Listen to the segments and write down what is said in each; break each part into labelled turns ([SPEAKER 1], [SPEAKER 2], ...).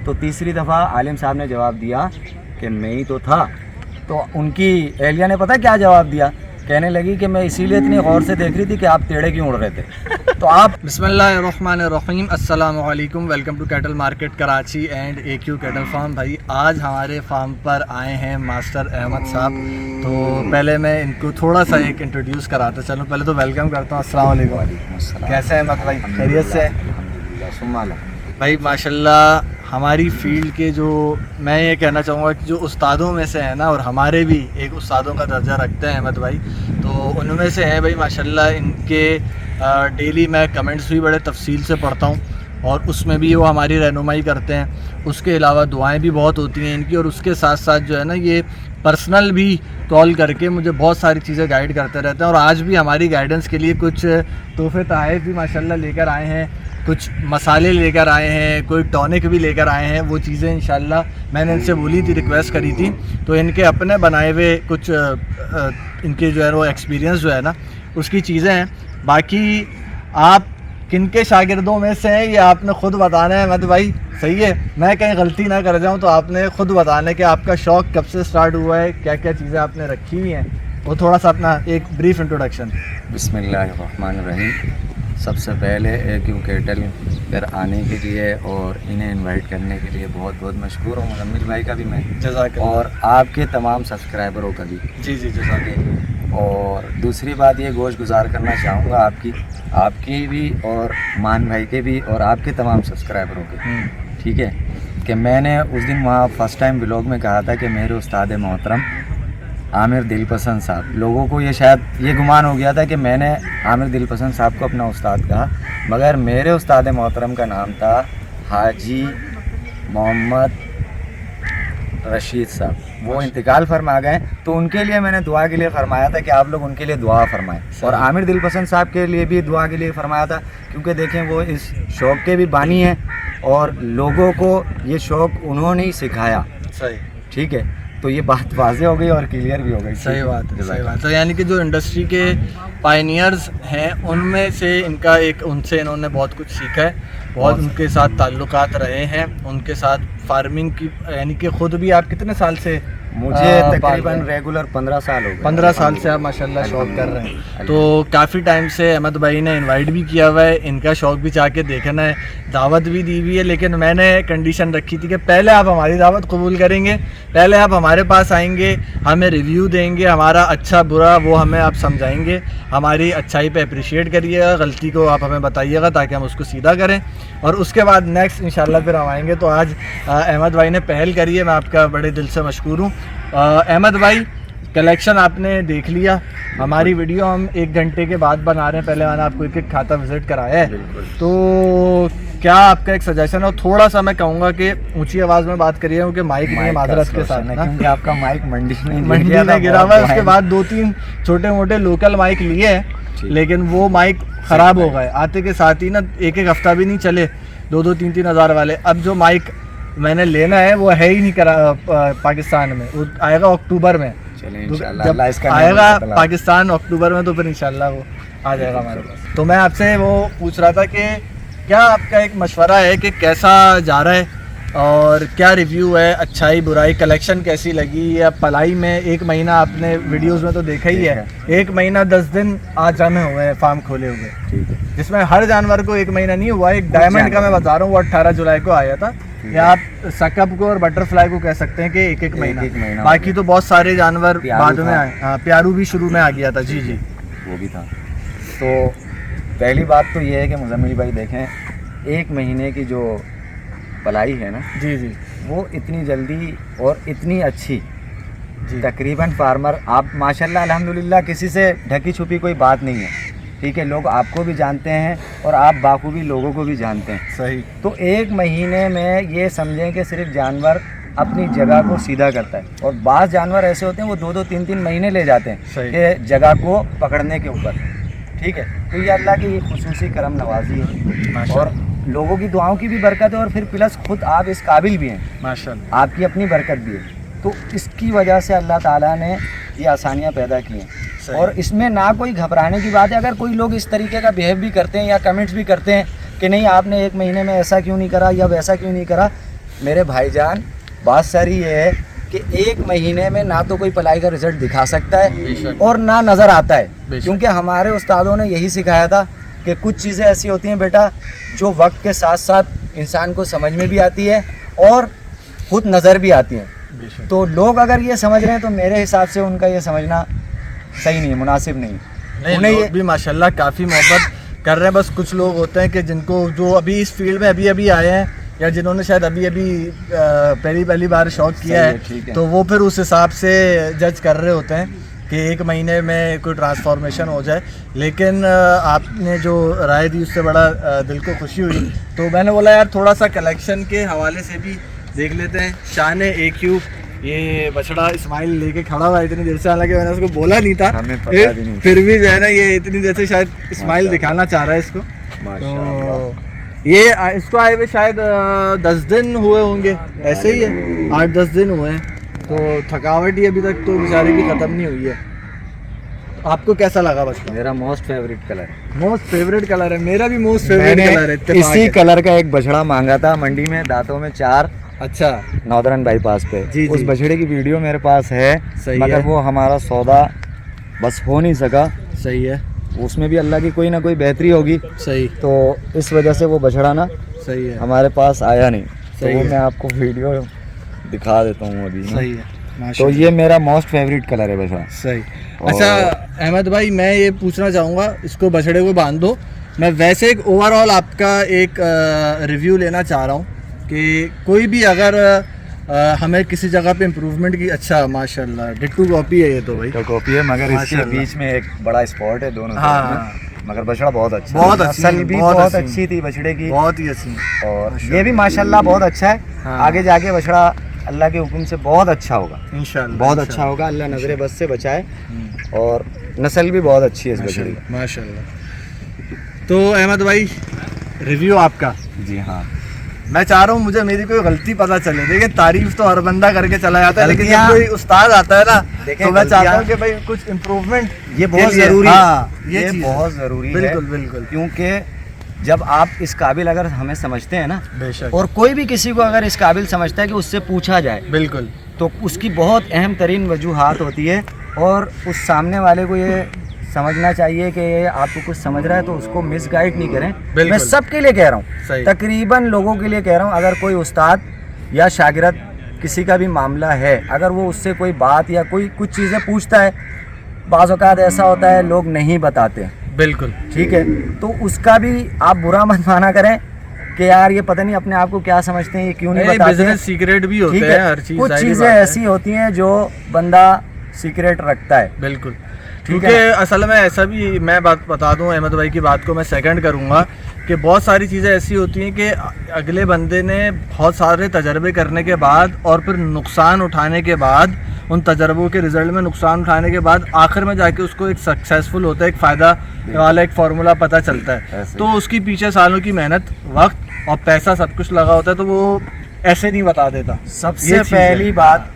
[SPEAKER 1] تو تیسری دفعہ عالم صاحب نے جواب دیا کہ میں ہی تو تھا. تو ان کی اہلیہ نے پتہ کیا جواب دیا؟ کہنے لگی کہ میں اسی لیے اتنی غور سے دیکھ رہی تھی کہ آپ ٹیڑھے کیوں اڑ رہے تھے. تو آپ
[SPEAKER 2] بسم اللہ الرحمن الرحیم. السلام علیکم. Welcome to cattle market Karachi and A Q cattle farm. بھائی آج ہمارے فارم پر آئے ہیں ماسٹر احمد صاحب. تو پہلے میں ان کو تھوڑا سا ایک انٹروڈیوس کراتا چلوں. پہلے تو ویلکم کرتا ہوں. السلام علیکم.
[SPEAKER 1] وعلیکم السلام.
[SPEAKER 2] کیسے ہیں احمد بھائی؟ خیریت سے؟ بھائی ماشاء اللہ ہماری فیلڈ کے جو میں یہ کہنا چاہوں گا کہ جو استادوں میں سے ہیں نا، اور ہمارے بھی ایک استادوں کا درجہ رکھتے ہیں احمد بھائی، تو ان میں سے ہیں بھائی ماشاء اللہ. ان کے ڈیلی میں کمنٹس بھی بڑے تفصیل سے پڑھتا ہوں اور اس میں بھی وہ ہماری رہنمائی کرتے ہیں. اس کے علاوہ دعائیں بھی بہت ہوتی ہیں ان کی، اور اس کے ساتھ ساتھ جو ہے نا یہ پرسنل بھی کال کر کے مجھے بہت ساری چیزیں گائیڈ کرتے رہتے ہیں. اور آج بھی ہماری گائیڈنس کے لیے کچھ تحفے تحائف بھی ماشاء اللہ لے کر آئے ہیں، کچھ مسالے لے کر آئے ہیں، کوئی ٹونک بھی لے کر آئے ہیں. وہ چیزیں انشاءاللہ میں نے ان سے بولی تھی، ریکویسٹ کری تھی، تو ان کے اپنے بنائے ہوئے کچھ ان کے جو ہے وہ ایکسپیرینس جو ہے نا اس کی چیزیں ہیں. باقی آپ کن کے شاگردوں میں سے ہیں یہ آپ نے خود بتانا ہے احمد بھائی، صحیح ہے؟ میں کہیں غلطی نہ کر جاؤں تو آپ نے خود بتانا ہے کہ آپ کا شوق کب سے سٹارٹ ہوا ہے، کیا کیا چیزیں آپ نے رکھی ہوئی ہیں. وہ تھوڑا سا اپنا ایک بریف انٹروڈکشن.
[SPEAKER 1] بسم اللہ الرحمن الرحیم. سب سے پہلے اے کیو کیٹل پر آنے کے لیے اور انہیں انوائٹ کرنے کے لیے بہت بہت مشکور ہوں. مزمل بھائی کا بھی میں،
[SPEAKER 2] جزاک اللہ.
[SPEAKER 1] اور آپ کے تمام سبسکرائبروں کا بھی.
[SPEAKER 2] جی جزاک اللہ.
[SPEAKER 1] اور دوسری بات یہ گوش گزار کرنا چاہوں گا آپ کی بھی اور مان بھائی کے بھی اور آپ کے تمام سبسکرائبروں کے، ٹھیک ہے، کہ میں نے اس دن وہاں فرسٹ ٹائم ولاگ میں کہا تھا کہ میرے استاد محترم عامر دل پسند صاحب. لوگوں کو یہ شاید یہ گمان ہو گیا تھا کہ میں نے عامر دل پسند صاحب کو اپنا استاد کہا، مگر میرے استاد محترم کا نام تھا حاجی محمد رشید صاحب. وہ انتقال فرما گئے، تو ان کے لیے میں نے دعا کے لیے فرمایا تھا کہ آپ لوگ ان کے لیے دعا فرمائیں. اور عامر دل پسند صاحب کے لیے بھی دعا کے لیے فرمایا تھا، کیونکہ دیکھیں وہ اس شوق کے بھی بانی ہیں اور لوگوں کو یہ شوق انہوں نے ہی سکھایا.
[SPEAKER 2] صحیح،
[SPEAKER 1] ٹھیک ہے، تو یہ بات واضح ہو گئی اور کلیئر بھی ہو گئی.
[SPEAKER 2] صحیح بات ہے، صحیح بات ہے. یعنی کہ جو انڈسٹری کے پائنیئرز ہیں ان میں سے ان کا ایک، ان سے انہوں نے بہت کچھ سیکھا ہے، بہت ان کے ساتھ تعلقات رہے ہیں، ان کے ساتھ فارمنگ کی. یعنی کہ خود بھی آپ کتنے سال سے؟
[SPEAKER 1] مجھے تقریباً ریگولر 15 سال ہو گئے.
[SPEAKER 2] 15 سال سے آپ ماشاءاللہ شوق کر رہے ہیں. تو کافی ٹائم سے احمد بھائی نے انوائٹ بھی کیا ہوا ہے، ان کا شوق بھی جا کے دیکھنا ہے، دعوت بھی دی ہوئی ہے. لیکن میں نے کنڈیشن رکھی تھی کہ پہلے آپ ہماری دعوت قبول کریں گے، پہلے آپ ہمارے پاس آئیں گے، ہمیں ریویو دیں گے، ہمارا اچھا برا وہ ہمیں آپ سمجھائیں گے، ہماری اچھائی پہ اپریشیٹ کریے گا، غلطی کو آپ ہمیں بتائیے گا تاکہ ہم اس کو سیدھا کریں. اور اس کے بعد نیکسٹ انشاءاللہ پھر ہم آئیں گے. تو آج احمد بھائی نے پہل کری ہے، میں آپ کا بڑے دل سے مشکور ہوں. احمد بھائی کلیکشن آپ نے دیکھ لیا، ہماری ویڈیو ہم 1 گھنٹے کے بعد بنا رہے ہیں. پہلے میں نے آپ کو ایک کھاتا وزٹ کرایا ہے، تو کیا آپ کا ایک سجیشن ہے؟ اور تھوڑا سا میں کہوں گا کہ اونچی آواز میں بات کریے کیونکہ مائک نہیں ہے معذرت کے ساتھ،
[SPEAKER 1] کیونکہ آپ کا مائک منڈی میں
[SPEAKER 2] گرا ہوا ہے. اس کے بعد 2-3 چھوٹے موٹے لوکل مائک لیے ہیں، لیکن وہ مائک خراب ہو گئے آتے کے ساتھ ہی نا. 1 ہفتہ بھی نہیں چلے 2-3 ہزار والے. اب جو مائک میں نے لینا ہے وہ ہے ہی نہیں پاکستان میں، وہ آئے گا اکتوبر میں. جب آئے گا پاکستان اکتوبر میں تو پھر انشاءاللہ وہ آ جائے گا ہمارے پاس. تو میں آپ سے وہ پوچھ رہا تھا کہ کیا آپ کا ایک مشورہ ہے کہ کیسا جا رہا ہے اور کیا ریویو ہے، اچھائی برائی، کلیکشن کیسی لگی؟ یا پلائی میں 1 مہینہ آپ نے ویڈیوز میں تو دیکھا ہی ہے، 1 مہینہ 10 دن آج ہمیں ہوئے ہیں فارم کھولے ہوئے، جس میں ہر جانور کو 1 مہینہ نہیں ہوا. ایک ڈائمنڈ کا میں بتا رہا ہوں، وہ 18 جولائی کو آیا تھا. یا آپ سکب کو اور بٹر فلائی کو کہہ سکتے ہیں کہ 1 مہینہ. باقی تو بہت سارے جانور بعد میں آئے. ہاں، پیارو بھی شروع میں آ گیا تھا. جی
[SPEAKER 1] وہ بھی تھا. تو پہلی بات تو یہ ہے کہ مزمل بھائی دیکھیں 1 مہینے کی جو پلائی ہے نا، جی وہ اتنی جلدی اور اتنی اچھی، تقریباً فارمر آپ ماشاءاللہ الحمدللہ کسی سے ڈھکی چھپی کوئی بات نہیں ہے، ٹھیک ہے، لوگ آپ کو بھی جانتے ہیں اور آپ باخوبی لوگوں کو بھی جانتے ہیں.
[SPEAKER 2] صحیح.
[SPEAKER 1] تو 1 مہینے میں یہ سمجھیں کہ صرف جانور اپنی جگہ کو سیدھا کرتا ہے. اور بعض جانور ایسے ہوتے ہیں وہ 2-2 3-3 مہینے لے جاتے ہیں کہ جگہ کو پکڑنے کے اوپر، ٹھیک ہے. تو یہ اللہ کی خصوصی کرم نوازی ہے اور لوگوں کی دعاؤں کی بھی برکت ہے، اور پھر پلس خود آپ اس قابل بھی ہیں ماشاءاللہ، آپ کی اپنی برکت بھی ہے. تو اس کی وجہ سے اللہ تعالیٰ نے یہ آسانیاں پیدا کی ہیں. اور اس میں نہ کوئی گھبرانے کی بات ہے. اگر کوئی لوگ اس طریقے کا بیہیو بھی کرتے ہیں یا کمنٹس بھی کرتے ہیں کہ نہیں آپ نے 1 مہینے میں ایسا کیوں نہیں کرا یا ویسا کیوں نہیں کرا، मेरे भाईजान बात सारी ये है कि 1 महीने में ना तो कोई पढ़ाई का रिजल्ट दिखा सकता है और ना नज़र आता है, क्योंकि हमारे उस्तादों ने यही सिखाया था कि कुछ चीज़ें ऐसी होती हैं बेटा जो वक्त के साथ साथ इंसान को समझ में भी आती है और खुद नज़र भी आती हैं। तो लोग अगर ये समझ रहे हैं तो मेरे हिसाब से उनका ये समझना सही नहीं, मुनासिब नहीं।
[SPEAKER 2] उन्हें ये भी माशाल्लाह काफ़ी मोहब्बत कर रहे हैं। बस कुछ लोग होते हैं कि जिनको जो अभी इस फील्ड में अभी आए हैं या जिन्होंने शायद अभी पहली बार शौक किया है, तो वो फिर उस हिसाब से जज कर रहे होते हैं कि 1 महीने में कोई ट्रांसफॉर्मेशन हो जाए। लेकिन आपने जो राय दी उससे बड़ा दिल को खुशी हुई। तो मैंने बोला यार थोड़ा सा कलेक्शन के हवाले से भी देख लेते हैं। शान AQ ये बछड़ा इस्माइल लेके खड़ा हुआ है इतनी देर से, हालांकि मैंने उसको बोला नहीं था, फिर भी जो है ना ये इतनी देर से शायद इस्माइल दिखाना चाह रहा है इसको। तो ये इसको आए हुए शायद 10 दिन हुए होंगे, ऐसे ही है, 8-10 दिन हुए हैं। तो थकावट ही अभी तक तो बेचारे की ख़त्म नहीं हुई है। आपको कैसा लगा बछड़ा?
[SPEAKER 1] मेरा मोस्ट फेवरेट कलर है।
[SPEAKER 2] मोस्ट फेवरेट कलर है, मेरा भी मोस्ट फेवरेट कलर है।
[SPEAKER 1] इसी कलर का एक बछड़ा मांगा था मंडी में, दांतों में 4।
[SPEAKER 2] अच्छा,
[SPEAKER 1] नॉर्दर्न बाईपास पे।
[SPEAKER 2] जी,
[SPEAKER 1] उस बछड़े की वीडियो मेरे पास है, मगर वो हमारा सौदा बस हो नहीं सका।
[SPEAKER 2] सही है,
[SPEAKER 1] उसमें भी अल्लाह की कोई ना कोई बेहतरी होगी।
[SPEAKER 2] सही,
[SPEAKER 1] तो इस वजह से वो बछड़ा ना
[SPEAKER 2] सही है
[SPEAKER 1] हमारे पास आया नहीं। तो
[SPEAKER 2] सही
[SPEAKER 1] वो
[SPEAKER 2] है।
[SPEAKER 1] मैं आपको वीडियो दिखा देता हूँ अभी ना।
[SPEAKER 2] सही है,
[SPEAKER 1] तो
[SPEAKER 2] माशाल्लाह।
[SPEAKER 1] ये मेरा मोस्ट फेवरेट कलर है बछड़ा।
[SPEAKER 2] सही। अच्छा अहमद भाई, मैं ये पूछना चाहूँगा, इसको बछड़े को बांध दो, मैं वैसे एक ओवरऑल आपका एक रिव्यू लेना चाह रहा हूँ कि कोई भी अगर हमें किसी जगह पे इम्प्रूवमेंट की। अच्छा माशाल्लाह, डिट्टू कॉपी है ये तो भाई,
[SPEAKER 1] तो कॉपी है, मगर इसके
[SPEAKER 2] माशाल्लाह।
[SPEAKER 1] बीच में एक बड़ा स्पॉट है दोनों
[SPEAKER 2] हाँ,
[SPEAKER 1] तरफ में। मगर बछड़ा बहुत अच्छा,
[SPEAKER 2] बहुत अच्छी
[SPEAKER 1] नस्ल
[SPEAKER 2] है,
[SPEAKER 1] भी
[SPEAKER 2] बहुत
[SPEAKER 1] बहुत
[SPEAKER 2] अच्छी
[SPEAKER 1] अच्छी थी बछड़े की,
[SPEAKER 2] बहुत ही अच्छी।
[SPEAKER 1] और ये भी माशाल्लाह बहुत अच्छा है।
[SPEAKER 2] हाँ।
[SPEAKER 1] आगे जाके बछड़ा अल्लाह के हुक्म से बहुत अच्छा होगा,
[SPEAKER 2] इंशाल्लाह
[SPEAKER 1] बहुत अच्छा होगा। अल्लाह नजरे बस से बचाए, और नस्ल भी बहुत अच्छी है इस बछड़े की।
[SPEAKER 2] माशाल्लाह। तो अहमद भाई, रिव्यू आपका।
[SPEAKER 1] जी हाँ,
[SPEAKER 2] मैं चाह रहा हूँ मुझे मेरी कोई गलती पता चले। देखिए तारीफ तो हर बंदा करके चला जाता है, लेकिन जब
[SPEAKER 1] गलतियाँ-
[SPEAKER 2] कोई उस्ताद आता है ना,
[SPEAKER 1] देखें
[SPEAKER 2] तो मैं चाहता हूँ
[SPEAKER 1] गलतियाँ-
[SPEAKER 2] कि भाई कुछ इम्प्रूवमेंट
[SPEAKER 1] ये बहुत ज़रूरी है।
[SPEAKER 2] ये
[SPEAKER 1] ये
[SPEAKER 2] चीज़
[SPEAKER 1] बहुत ज़रूरी है,
[SPEAKER 2] बिल्कुल बिल्कुल,
[SPEAKER 1] क्योंकि जब आप इस काबिल अगर हमें समझते हैं ना,
[SPEAKER 2] बेशक,
[SPEAKER 1] और कोई भी किसी को अगर इस काबिल समझता है कि उससे पूछा जाए,
[SPEAKER 2] बिल्कुल,
[SPEAKER 1] तो उसकी बहुत अहम तरीन वजूहात होती है। और उस सामने वाले को ये समझना चाहिए कि ये आपको कुछ समझ रहा है, तो उसको मिसगाइड नहीं करें।
[SPEAKER 2] बिल्कुल।
[SPEAKER 1] मैं सबके लिए कह रहा
[SPEAKER 2] सही।
[SPEAKER 1] हूँ, तकरीबन लोगों के लिए कह रहा हूँ, अगर कोई उस्ताद या शागिर्द किसी का भी मामला है, अगर वो उससे कोई बात या कोई कुछ चीज़ें पूछता है, बाज़ औक़ात ऐसा होता है लोग नहीं बताते,
[SPEAKER 2] बिल्कुल,
[SPEAKER 1] ठीक है, तो उसका भी आप बुरा मत माना करें कि यार ये पता नहीं अपने आप को क्या समझते हैं, ये क्यों नहीं बताते।
[SPEAKER 2] बिजनेस सीक्रेट भी होते
[SPEAKER 1] ठीक
[SPEAKER 2] हैं,
[SPEAKER 1] है,
[SPEAKER 2] हर चीज़,
[SPEAKER 1] कुछ
[SPEAKER 2] जाहिर
[SPEAKER 1] चीज़ें
[SPEAKER 2] बात है।
[SPEAKER 1] ऐसी होती हैं जो बंदा सीक्रेट रखता है।
[SPEAKER 2] बिल्कुल,
[SPEAKER 1] ठीक
[SPEAKER 2] क्योंकि
[SPEAKER 1] है।
[SPEAKER 2] असल में ऐसा भी, मैं बात बता दूं, अहमद भाई की बात को मैं सेकंड करूंगा कि बहुत सारी चीज़ें ऐसी होती हैं कि अगले बंदे ने बहुत सारे तजर्बे करने के बाद और फिर नुकसान उठाने के बाद, उन तजर्बों के रिजल्ट में नुकसान उठाने के बाद आखिर में जाके उसको एक सक्सेसफुल होता है, एक फ़ायदा वाला एक फार्मूला पता चलता है।
[SPEAKER 1] ऐसे।
[SPEAKER 2] तो उसकी पीछे सालों की मेहनत, वक्त और पैसा सब कुछ लगा होता है, तो वो ऐसे नहीं बता देता।
[SPEAKER 1] सबसे
[SPEAKER 2] ये चीज़ है।
[SPEAKER 1] पहली बात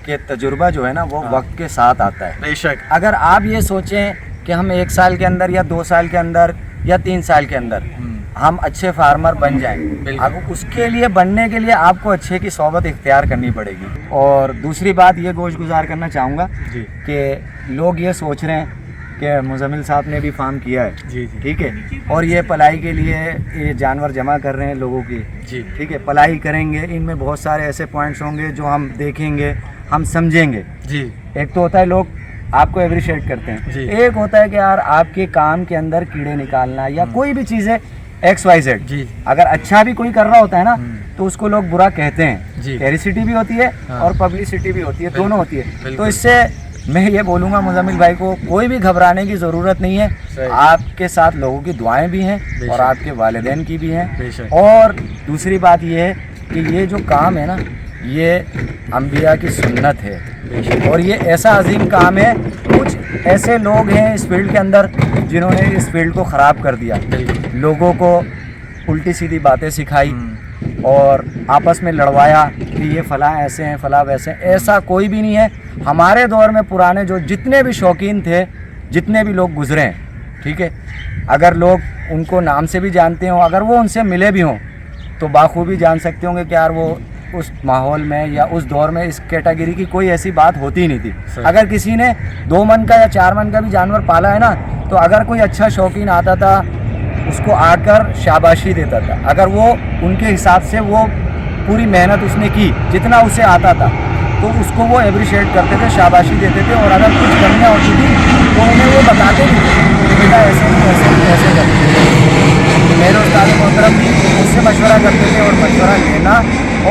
[SPEAKER 1] कि तजुर्बा जो है ना वो
[SPEAKER 2] हाँ।
[SPEAKER 1] वक्त के साथ आता है।
[SPEAKER 2] बेशक,
[SPEAKER 1] अगर आप ये सोचें कि हम 1 साल के अंदर या 2 साल के अंदर या 3 साल के अंदर हम अच्छे फार्मर बन जाएं,
[SPEAKER 2] बिल्कुल।
[SPEAKER 1] अब उसके लिए बनने के लिए आपको अच्छे की सोबत इख्तियार करनी पड़ेगी। और दूसरी बात ये गोश गुजार करना चाहूँगा
[SPEAKER 2] जी
[SPEAKER 1] कि लोग ये सोच रहे हैं कि मुज़म्मिल साहब ने भी फार्म किया है,
[SPEAKER 2] जी जी
[SPEAKER 1] ठीक है, और ये पलाई के लिए ये जानवर जमा कर रहे हैं लोगों की,
[SPEAKER 2] जी,
[SPEAKER 1] ठीक है, पलाई करेंगे, इनमें बहुत सारे ऐसे पॉइंट्स होंगे जो हम देखेंगे, हम समझेंगे।
[SPEAKER 2] जी,
[SPEAKER 1] एक तो होता है लोग आपको अप्रिशिएट करते हैं,
[SPEAKER 2] जी।
[SPEAKER 1] एक होता है कि यार आपके काम के अंदर कीड़े निकालना या कोई भी चीज़ें XYZ,
[SPEAKER 2] जी,
[SPEAKER 1] अगर अच्छा भी कोई कर रहा होता है ना तो उसको लोग बुरा कहते हैं।
[SPEAKER 2] जी।
[SPEAKER 1] कैरिसिटी भी होती है
[SPEAKER 2] हाँ।
[SPEAKER 1] और पब्लिसिटी भी होती है, दोनों होती है।
[SPEAKER 2] बिल्कुल।
[SPEAKER 1] तो इससे मैं ये बोलूँगा मुज़म्मिल भाई को, कोई भी घबराने की ज़रूरत नहीं है।
[SPEAKER 2] सही।
[SPEAKER 1] आपके साथ लोगों की दुआएं भी हैं
[SPEAKER 2] बेशक।
[SPEAKER 1] और आपके वालिदैन की भी हैं।
[SPEAKER 2] बेशक।
[SPEAKER 1] और दूसरी बात ये है कि ये जो काम है ना, ये अंबिया की सुन्नत है, और ये ऐसा अजीम काम है। कुछ ऐसे लोग हैं इस फील्ड के अंदर जिन्होंने इस फील्ड को ख़राब कर दिया, लोगों को उल्टी सीधी बातें सिखाई और आपस में लड़वाया कि ये फ़लाँ ऐसे हैं, फ़लाँ वैसे हैं। ऐसा कोई भी नहीं है। हमारे दौर में पुराने जो जितने भी शौकीन थे, जितने भी लोग गुजरे हैं, ठीक है, अगर लोग उनको नाम से भी जानते हों, अगर वो उनसे मिले भी हों, تو बाखूबी जान सकते होंगे कि यार वो उस माहौल में या उस दौर में इस कैटेगरी की कोई ऐसी बात होती ही नहीं थी। अगर किसी ने 2 मन का या 4 मन का भी जानवर पाला है ना, तो अगर कोई अच्छा शौकीन आता था उसको आकर शाबाशी देता था। अगर वो उनके हिसाब से वो पूरी मेहनत उसने की जितना उसे आता था, तो उसको वो एप्रिशिएट करते थे, शाबाशी देते थे। और अगर कुछ कमियाँ होती थी तो उन्हें वो बताते थे कि बेटा ऐसे नहीं, ऐसे नहीं, ऐसे करते। तो मेरे उस्ताद मोहतरम भी मुझसे मशवरा करते थे, और मशवरा लेना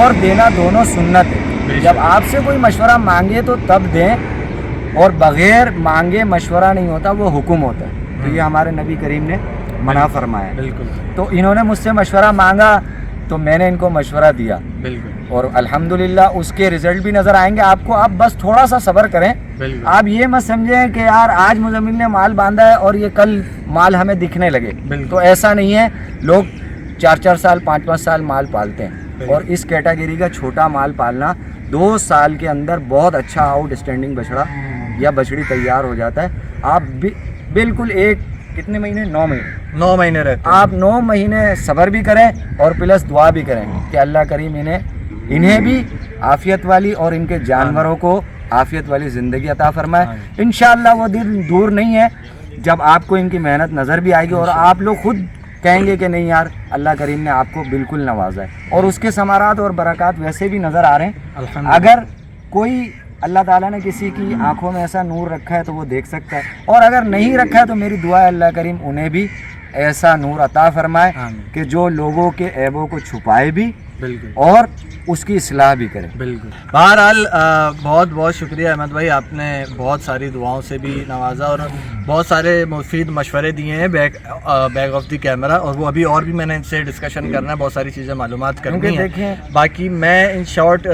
[SPEAKER 1] और देना दोनों सुन्नत है। जब आपसे कोई मशवरा मांगे तो तब दें, और बग़ैर मांगे मशवरा नहीं होता, वो हुक्म होता है। तो ये हमारे नबी करीम ने मना फरमाया।
[SPEAKER 2] बिल्कुल।
[SPEAKER 1] तो इन्होंने मुझसे मशवरा मांगा तो मैंने इनको मशवरा दिया,
[SPEAKER 2] बिल्कुल।
[SPEAKER 1] और अल्हम्दुलिल्लाह उसके रिजल्ट भी नज़र आएंगे आपको। आप बस थोड़ा सा सब्र करें।
[SPEAKER 2] बिल्कुल।
[SPEAKER 1] आप ये मत समझें कि यार आज मुज़म्मिल ने माल बांधा है और ये कल माल हमें दिखने लगे। तो ऐसा नहीं है। लोग 4-4 साल 5-5 साल माल पालते हैं, और इस कैटेगरी का छोटा माल पालना 2 साल के अंदर बहुत अच्छा आउटस्टैंडिंग बछड़ा या बछड़ी तैयार हो जाता है। आप बिल्कुल कितने महीने 9 महीने
[SPEAKER 2] 9 महीने रहते हैं।
[SPEAKER 1] आप 9 महीने सब्र भी करें और प्लस दुआ भी करें कि अल्लाह करीम इन्हें भी आफियत वाली और इनके जानवरों को आफियत वाली ज़िंदगी अता फरमाए। इंशाअल्लाह वो दिन दूर नहीं है जब आपको इनकी मेहनत नज़र भी आएगी, और आप लोग खुद कहेंगे कि नहीं यार अल्लाह करीम ने आपको बिल्कुल नवाजा है। और उसके समारात और बरक़ात वैसे भी नज़र आ रहे हैं। अगर कोई अल्लाह ताला ने किसी की आंखों में ऐसा नूर रखा है तो वो देख सकता है, और अगर नहीं रखा है तो मेरी दुआ है अल्लाह करीम उन्हें भी ऐसा नूर अता फरमाए कि जो लोगों के ऐबों को छुपाए भी और उसकी इस्लाह भी करे।
[SPEAKER 2] बिल्कुल। बहरहाल बहुत बहुत शुक्रिया अहमद भाई, आपने बहुत सारी दुआओं से भी नवाजा और बहुत सारे मुफीद मशवरे दिए हैं बैक ऑफ द कैमरा, और वो अभी और भी मैंने इनसे डिस्कशन करना है, बहुत सारी चीज़ें मालूमात करनी है। बाकी मैं इन शॉर्ट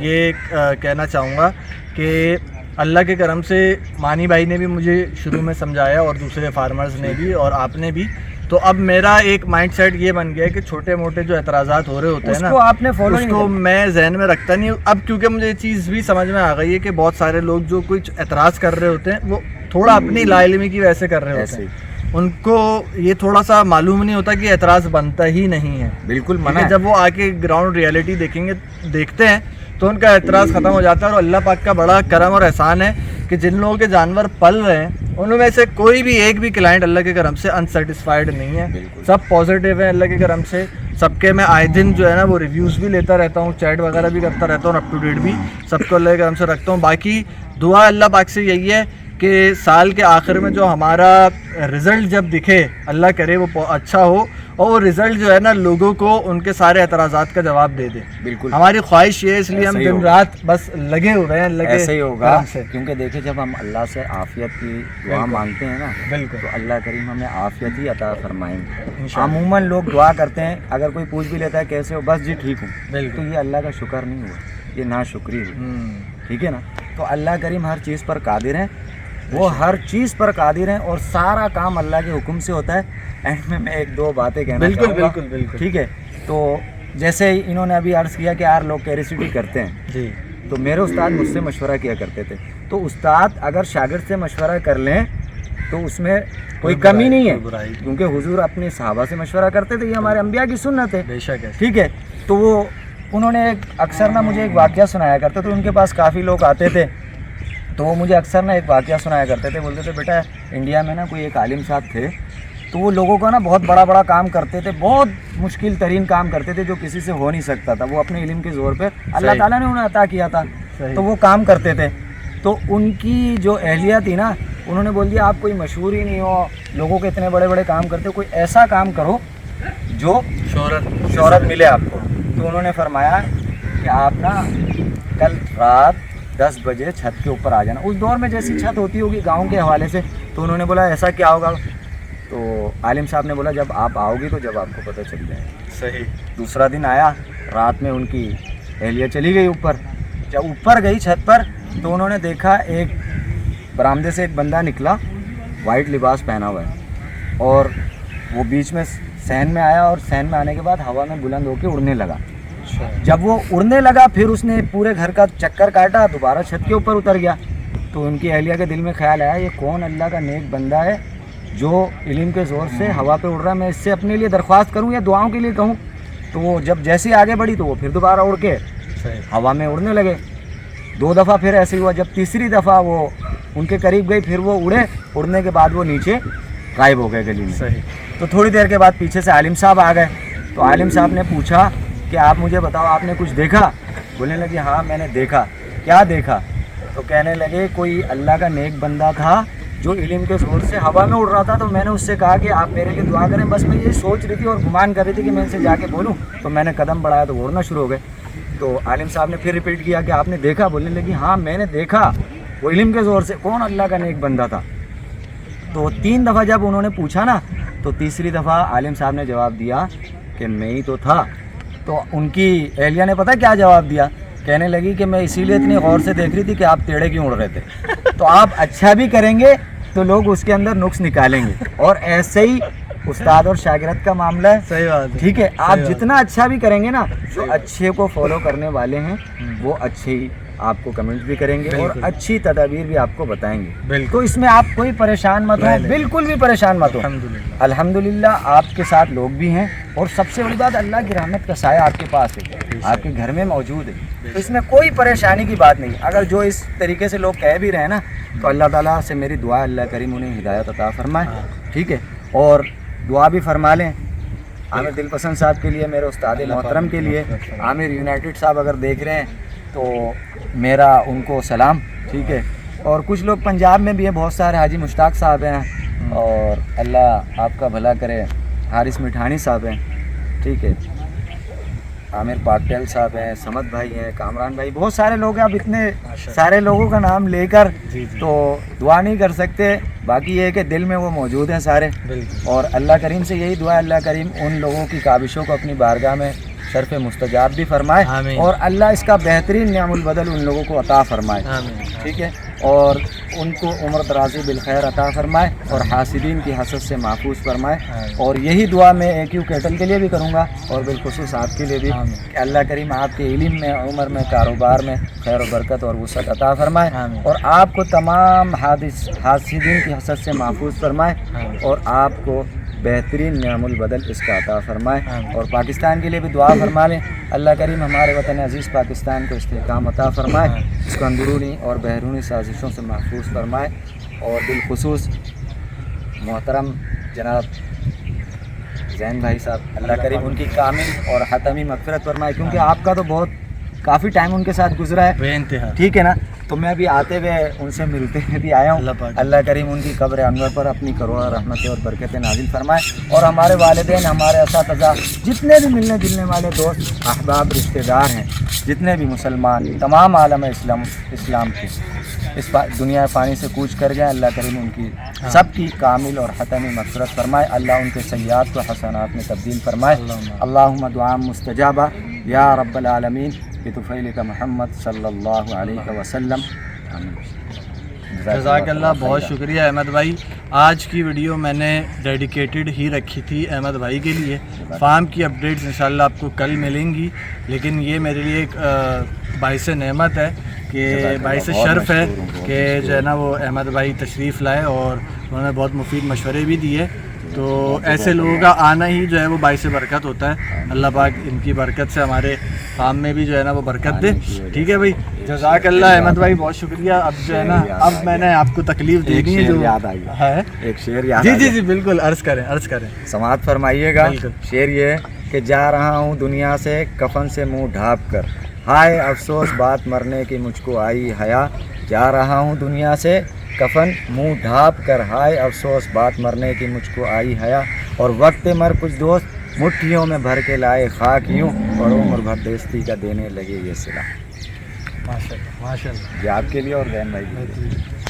[SPEAKER 2] ये कहना चाहूँगा कि अल्लाह के करम से मानी भाई ने भी मुझे शुरू में समझाया, और दूसरे फार्मर्स ने भी, और आपने भी। तो अब मेरा एक माइंडसेट ये बन गया है कि छोटे मोटे जो एतराज़ात हो रहे होते हैं ना,
[SPEAKER 1] आपने फॉलो
[SPEAKER 2] उसको मैं जहन में रखता नहीं हूँ अब, क्योंकि मुझे ये चीज़ भी समझ में आ गई है कि बहुत सारे लोग जो कुछ एतराज़ कर रहे होते हैं वो थोड़ा अपनी लाइलमी की वजह से कर रहे होते हैं। उनको ये थोड़ा सा मालूम नहीं होता कि एतराज़ बनता ही नहीं है।
[SPEAKER 1] बिल्कुल मना है।
[SPEAKER 2] जब वो आके ग्राउंड रियलिटी देखते हैं तो उनका एतराज़ ख़त्म हो जाता है। और अल्लाह पाक का बड़ा करम और एहसान है कि जिन लोगों के जानवर पल रहे हैं उनमें से कोई भी एक भी क्लाइंट अल्लाह के करम से अनसेटिस्फाइड नहीं है। सब पॉजिटिव है अल्लाह के करम से। सबके मैं आए दिन जो है ना वो रिव्यूज़ भी लेता रहता हूँ, चैट वगैरह भी करता रहता हूँ, अप टू डेट भी सबको अल्लाह के करम से रखता हूँ। बाकी दुआ अल्लाह पाक से यही है कि साल के आखिर में जो हमारा रिज़ल्ट जब दिखे, अल्लाह करे वो अच्छा हो, और वो रिज़ल्ट जो है ना लोगों को उनके सारे एतराज़ात का जवाब दे दे।
[SPEAKER 1] बिल्कुल
[SPEAKER 2] हमारी ख्वाहिश ये है, इसलिए हम दिन रात बस लगे हुए हैं।
[SPEAKER 1] ऐसे ही होगा, क्योंकि देखिए जब हम अल्लाह से आफियत की दुआ मांगते हैं ना, बिल्कुल, तो अल्लाह करीम हमें आफियत ही अता फरमाएंगे। अमूमन लोग दुआ करते हैं, अगर कोई पूछ भी लेता है कैसे हो, बस जी ठीक हूँ, तो ये अल्लाह का शुक्र नहीं हुआ, ये नाशुक्री हुई। ठीक है ना। तो अल्लाह करीम हर चीज़ पर कादिर है, वो हर चीज़ पर कादिर हैं, और सारा काम अल्लाह के हुक्म से होता है। एंड में मैं 1-2 बातें कहना चाहूँगा।
[SPEAKER 2] बिल्कुल।
[SPEAKER 1] ठीक है। तो जैसे इन्होंने अभी अर्ज़ किया कि यार लोग कैरेसिटी करते हैं जी, तो मेरे उस्ताद मुझसे मशवरा किया करते थे। तो उस्ताद अगर शागिर्द से मशवरा कर लें तो उसमें कोई कमी नहीं है, क्योंकि हुजूर अपने सहाबा से मशवरा करते थे, ये हमारे अंबिया की सुन्नत है।
[SPEAKER 2] बेशक है।
[SPEAKER 1] ठीक है। तो वो उन्होंने अक्सर ना मुझे एक वाक़या सुनाया करते थे। उनके पास काफ़ी लोग आते थे, तो वो मुझे अक्सर ना एक वाक़या सुनाया करते थे। बोलते थे बेटा इंडिया में ना कोई एक आलिम साहब थे, तो वो लोगों का ना बहुत बड़ा काम करते थे, बहुत मुश्किल तरीन काम करते थे जो किसी से हो नहीं सकता था। वो अपने इल्म के ज़ोर पे अल्लाह ताला ने उन्हें अता किया था, तो वो काम करते थे। तो उनकी जो अहलिया थी ना, उन्होंने बोल दिया आप कोई मशहूर ही नहीं हो, लोगों के इतने बड़े काम करते हो, कोई ऐसा काम करो जो शोहरत मिले आपको। तो उन्होंने फरमाया कि आप ना कल रात 10 बजे छत के ऊपर आ जाना। उस दौर में जैसी छत होती होगी गांव के हवाले से। तो उन्होंने बोला ऐसा क्या होगा? तो आलिम साहब ने बोला जब आप आओगी तो जब आपको पता चल जाएगा।
[SPEAKER 2] सही।
[SPEAKER 1] दूसरा दिन आया, रात में उनकी एहलिया चली गई ऊपर। जब ऊपर गई छत पर तो उन्होंने देखा एक बरामदे से एक बंदा निकला, वाइट लिबास पहना हुआ है, और वो बीच में सहन में आया, और सहन में आने के बाद हवा में बुलंद होकर उड़ने लगा। जब वो उड़ने लगा फिर उसने पूरे घर का चक्कर काटा, दोबारा छत के ऊपर उतर गया। तो उनकी अहलिया के दिल में ख्याल आया ये कौन अल्लाह का नेक बंदा है जो इल्म के ज़ोर से हवा पे उड़ रहा है, मैं इससे अपने लिए दरख्वास्त करूं या दुआओं के लिए कहूं। تو وہ جب جیسے ہی آگے بڑھی تو وہ پھر دوبارہ اڑ کے
[SPEAKER 2] صحیح
[SPEAKER 1] ہوا میں اڑنے لگے. 2 دفعہ پھر ایسے ہی ہوا. جب تیسری دفعہ وہ ان کے قریب گئی پھر وہ اڑنے کے بعد وہ نیچے غائب ہو گئے گلی میں.
[SPEAKER 2] صحیح.
[SPEAKER 1] تو تھوڑی دیر کے بعد پیچھے سے عالم صاحب آ گئے. تو عالم صاحب نے پوچھا کہ آپ مجھے بتاؤ آپ نے کچھ دیکھا؟ بولنے لگے ہاں میں نے دیکھا. کیا دیکھا؟ تو کہنے لگے کوئی اللہ کا نیک بندہ تھا جو علم کے زور سے ہوا میں اڑ رہا تھا. تو میں نے اس سے کہا کہ آپ میرے لیے دعا کریں. بس میں یہ سوچ رہی تھی اور گمان کر رہی تھی کہ میں ان سے جا کے بولوں. تو میں نے قدم بڑھایا تو وہ اڑنا شروع ہو گئے. تو عالم صاحب نے پھر ریپیٹ کیا کہ آپ نے دیکھا؟ بولنے لگی ہاں میں نے دیکھا. وہ علم کے زور سے کون اللہ کا نیک بندہ تھا. تو 3 دفعہ جب انہوں نے پوچھا نا تو تیسری دفعہ عالم صاحب نے جواب دیا کہ میں ہی تو تھا. تو ان کی اہلیہ نے پتہ کیا جواب دیا؟ کہنے لگی کہ میں اسی لیے اتنی غور سے دیکھ رہی تھی کہ آپ ٹیڑھے کیوں اڑ رہے تھے. تو آپ اچھا بھی کریں گے تو لوگ اس کے اندر نقص نکالیں گے. اور ایسے ہی استاد اور شاگرد کا معاملہ ہے.
[SPEAKER 2] صحیح بات ہے.
[SPEAKER 1] ٹھیک ہے. آپ جتنا اچھا بھی کریں گے نا تو اچھے کو فالو کرنے والے ہیں وہ اچھے ہی آپ کو کمنٹ بھی کریں گے اور اچھی تدابیر بھی آپ کو بتائیں گے. تو اس میں آپ کوئی پریشان مت ہو, بالکل بھی پریشان مت ہو. الحمدللہ آپ کے ساتھ لوگ بھی ہیں اور سب سے بڑی بات اللہ کی رحمت کا سایہ آپ کے پاس ہے, آپ کے گھر میں موجود ہے. تو اس میں کوئی پریشانی کی بات نہیں. اگر جو اس طریقے سے لوگ کہہ بھی رہے ہیں نا تو اللہ تعالیٰ سے میری دعا اللہ کریم انہیں ہدایت عطا فرمائے. ٹھیک ہے. اور دعا بھی فرما لیں عامر دل پسند صاحب کے لیے, میرے استاد محترم کے لیے. عامر یونائٹڈ صاحب اگر دیکھ رہے ہیں تو میرا ان کو سلام. ٹھیک ہے. اور کچھ لوگ پنجاب میں بھی ہیں, بہت سارے حاجی مشتاق صاحب ہیں اور اللہ آپ کا بھلا کرے. حارث مٹھانی صاحب ہیں. ٹھیک ہے. عامر پاٹل صاحب ہیں, سمد بھائی ہیں, کامران بھائی, بہت سارے لوگ ہیں. اب اتنے سارے لوگوں کا نام لے کر تو دعا نہیں کر سکتے. باقی یہ ہے کہ دل میں وہ موجود ہیں سارے. اور اللہ کریم سے یہی دعا ہے اللہ کریم ان لوگوں کی کابشوں کو اپنی بارگاہ میں شرف مستجاب بھی فرمائے اور اللہ اس کا بہترین نعم البدل ان لوگوں کو عطا فرمائے. ٹھیک ہے. اور ان کو عمر درازی بالخیر عطا فرمائے اور حاسدین کی حسد سے محفوظ فرمائے. اور یہی دعا میں AQ کیٹل کے لیے بھی کروں گا اور بالخصوص آپ کے لیے بھی کہ اللہ کریم آپ کے علم میں, عمر میں, کاروبار میں خیر و برکت اور وسعت عطا فرمائے اور آپ کو تمام حاسدین کی حسد سے محفوظ فرمائے اور آپ کو بہترین نعم البدل اس کا عطا فرمائے. اور پاکستان کے لیے بھی دعا فرما لیں. اللہ کریم ہمارے وطن عزیز پاکستان کو استحکام عطا فرمائے, اس کو اندرونی اور بیرونی سازشوں سے محفوظ فرمائے. اور بالخصوص محترم جناب زین بھائی صاحب اللہ کریم ان کی کامل اور حتمی مغفرت فرمائے, کیونکہ آپ کا تو بہت کافی ٹائم ان کے ساتھ گزرا ہے.
[SPEAKER 2] بے انتہا.
[SPEAKER 1] ٹھیک ہے نا. تو میں بھی آتے ہوئے ان سے ملتے ہوئے بھی آیا ہوں. اللہ کریم ان کی قبر انور پر اپنی کروڑا رحمتیں اور برکتیں نازل فرمائے. اور ہمارے والدین, ہمارے اساتذہ, جتنے بھی ملنے جلنے والے دوست احباب رشتہ دار ہیں, جتنے بھی مسلمان, تمام عالم اسلام کی اس دنیا فانی سے کوچ کر گئے, اللہ کریم ان کی سب کی کامل اور حتمی مغفرت فرمائے. اللہ ان کے سیئات کو حسنات میں تبدیل فرمائے. اللہم دعا مستجابہ یا رب العالمین بطفیلک محمد صلی اللہ علیہ وسلم.
[SPEAKER 2] جزاک اللہ. بہت شکریہ احمد بھائی. آج کی ویڈیو میں نے ڈیڈیکیٹڈ ہی رکھی تھی احمد بھائی کے لیے. فارم کی اپڈیٹس انشاءاللہ آپ کو کل ملیں گی, لیکن یہ میرے لیے ایک باعث نعمت ہے کہ باعث شرف ہے کہ جو ہے نا وہ احمد بھائی تشریف لائے اور انہوں نے بہت مفید مشورے بھی دیے. تو ایسے لوگوں کا آنا ہی جو ہے وہ باعث برکت ہوتا ہے. اللہ پاک ان کی برکت سے ہمارے کام میں بھی جو ہے نا وہ برکت دے. ٹھیک ہے بھائی. جزاک اللہ احمد بھائی, بہت شکریہ. اب جو ہے نا اب میں نے آپ کو تکلیف دینی ہے جو
[SPEAKER 1] یاد آئی ہے, ایک شعر یاد.
[SPEAKER 2] جی جی بالکل, عرض کریں.
[SPEAKER 1] سماعت فرمائیے گا. شعر یہ ہے کہ جا رہا ہوں دنیا سے کفن سے منہ ڈھانپ کر, ہائے افسوس بات مرنے کی مجھ کو آئی حیا. جا رہا ہوں دنیا سے کفن منہ ڈھانپ کر, ہائے افسوس بات مرنے کی مجھ کو آئی حیا. اور وقت مر کچھ دوست مٹھیوں میں بھر کے لائے خاک یوں, اور عمر بھر دیستی کا دینے لگے یہ صلہ.
[SPEAKER 2] ماشاء اللہ.
[SPEAKER 1] یہ آپ کے لیے اور زین بھائی کے لیے.